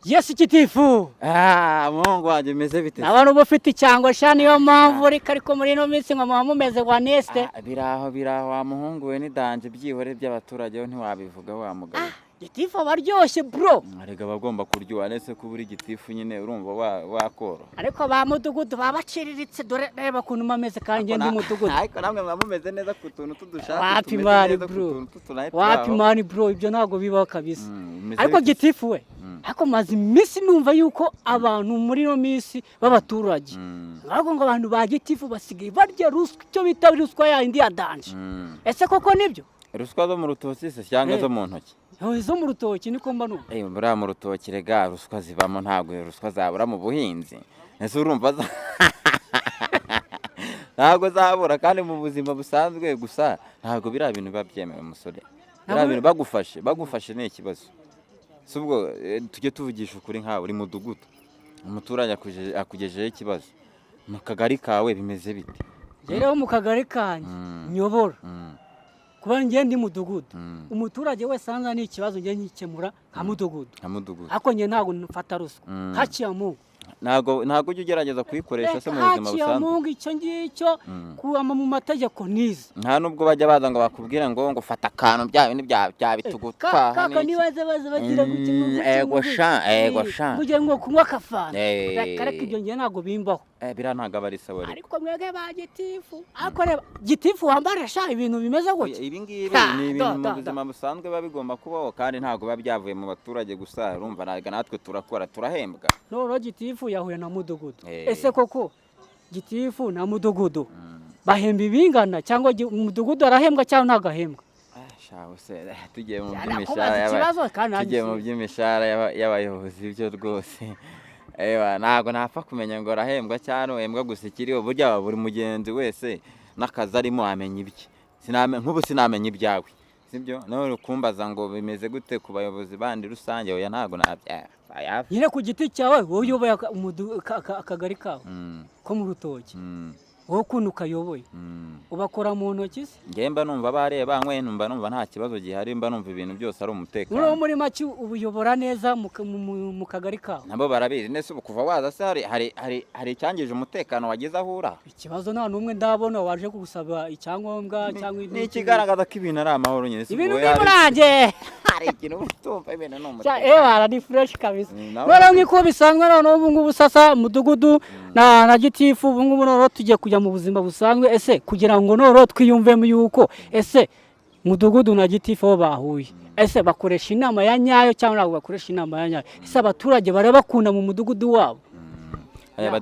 Yes kitifu. Mungu wanje meze bite? Abantu bafite icyango sha niyo mpamvu ariko muri no minsi ngo mumeze wa neste. Biraho wa muhungu we ni danje byihore by'abaturage ho ntiwabivuga wa mugabo. Gitifu abaryoshye bro. Arega bagomba kuryoha nese kuburi gitifu nyine urumva wakoro. Ariko ba mudugudu babaciriritse dore reba kuntu mameze kandi ndi mudugudu. Ariko namwe mwamumeze neza ku tuntu tudushaka. Wapi mani bro ibyo ntago bibaho kabisa. Ariko gitifu we ako mazi misi numva yuko abantu muri no misi b'abaturage ngo abantu ba gitifu basigaye barya ruswa cyo bita ruswa ya indi ya danje. Ese koko nibyo? Ruswa zo mu rutoki se cyangwa zo mu ntoki? Zo mu rutoki niko mba numva. Buriya mu rutoki rega ruswa zibamo ntabwo ruswa zabura mu buhinzi. Ese urumva ntabwo zabura kandi mu buzima busanzwe gusa ntabwo biriya bintu biba byemewe umusore. Biriya bintu bagufashe ni ikibazo. Subwo tujye tuvugisha ukuri nka uri mudugudu umuturage akugejeje ikibazo mu kagari kawe bimeze bite? Rero mu kagari kanye nyobora kuba ngiye ndi mudugudu umuturage wese anza ni ikibazo ngiye nkikemura nka mudugudu ako ngiye ntago nfata ruswa hakiya mu ntago ujye ugerageza kuyikoresha se mu buzima busanzwe hakiya mu icyo ngicyo kuama mu mategeko nize nta nubwo bajya baza ngo bakubwira ngo fata akantu bya bintu bya bitugutwa kaka nibaze bagira gukimwe ego sha mugiye ngo kunywa kafana kareka ibyo ngiye ntago bimbaho bira ntago bari sawa ariko mwege ba gitifu ako reba gitifu wambara sha ibintu bimeze gutya ibi ngibi ni ibintu mu buzima busanzwe biba bigomba kubaho kandi ntago biba byavuye mu baturage gusa urumva natwe turakora turahembwa no gitifu yahuye na mudugudu ese koko gitifu na mudugudu bahemba ibingana cyangwa umudugudu arahembwa cyangwa ntagahembwa shaho se tugiye mu by'imishahara y'abayobozi byo rwose ntago napfa kumenya ngo arahembwa cyangwa uhembwa gusa ikiriho burya buri mugenzi wese n'akazi arimo amenya ibye nk'ubu sinamenya ibyawe sibyo nawe ukumbaza ngo bimeze gute ku bayobozi bandi rusange oya ntago nabyara nyine ku giti cyawe wowe uyoboye akagari kawe ko mu rutoki wowe ukuntu ukayoboye ubakora mu ntoki se ngemba numva bareba numva nta kibazo gihari mba numva ibintu byose ari umutekano muri make ubuyobora neza mu kagari kawe nabo barabizi nese ubu kuva waza se hari icyangije umutekano wagize ahura ikibazo nta n'umwe ndabona waje kugusaba icyangombwa cyangwa ni ikigaragaza ko ibintu ari amahoro nyine ibintu bimurange hari ikintu utumva ibintu ni umutekano ari fresh kabisa none nk'uko bisanzwe none ubu ngubu sasa mudugudu na gitifu ubu ngubu none tugiye kujya mu buzima busanzwe ese kugira ngo noro twiyumvemo yuko ese mudugudu na gitifu bo bahuye ese bakoresha inama ya nyayo cyangwa ntabwo bakoresha inama ya nyayo ese abaturage barabakunda mu mudugudu wabo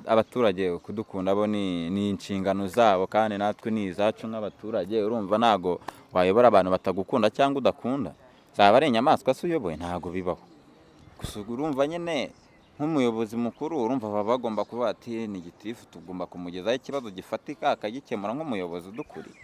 abaturage kudukunda bo ni inshingano zabo kandi natwe ni izacu nk'abaturage urumva ntago wayobora abantu batagukunda cyangwa udakunda zaba ari inyamaswa se uyoboye ntago bibaho gusa urumva nyine nk'umuyobozi mukuru urumva baba bagomba kuba ati ni gitifu tugomba kumugezaho ikibazo gifatika akagikemura nk'umuyobozi udukuriye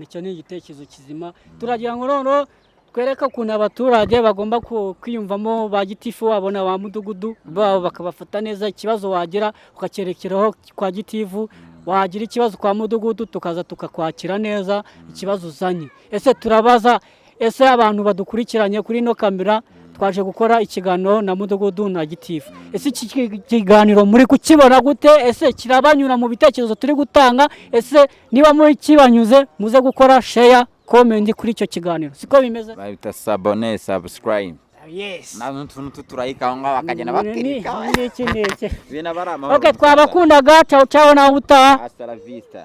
icyo ni igitekerezo kizima turagira ngo noneho twereke ukuntu abaturage bagomba kwiyumvamo ba gitifu wabo na ba mudugudu babo bakabafata neza ikibazo wagira ukakerekeraho kwa gitifu wagira ikibazo kwa mudugudu tukaza tukakwakira neza ikibazo uzanye ese turabaza ese abantu badukurikiranye kuri no kamera twaje gukora ikiganiro na mudugudu na gitifu ese iki kiganiro muri kukibona gute ese kirabanyura mu bitekerezo turi gutanga ese niba muri kibanyuze muze gukora share comment kuri icyo kiganiro siko bimeze bayita sabone subscribe na tuntu turayika ngo bakagenda bakirika ni iki bina barama okay twabakundaga ciao ciao na uta hasta la vista.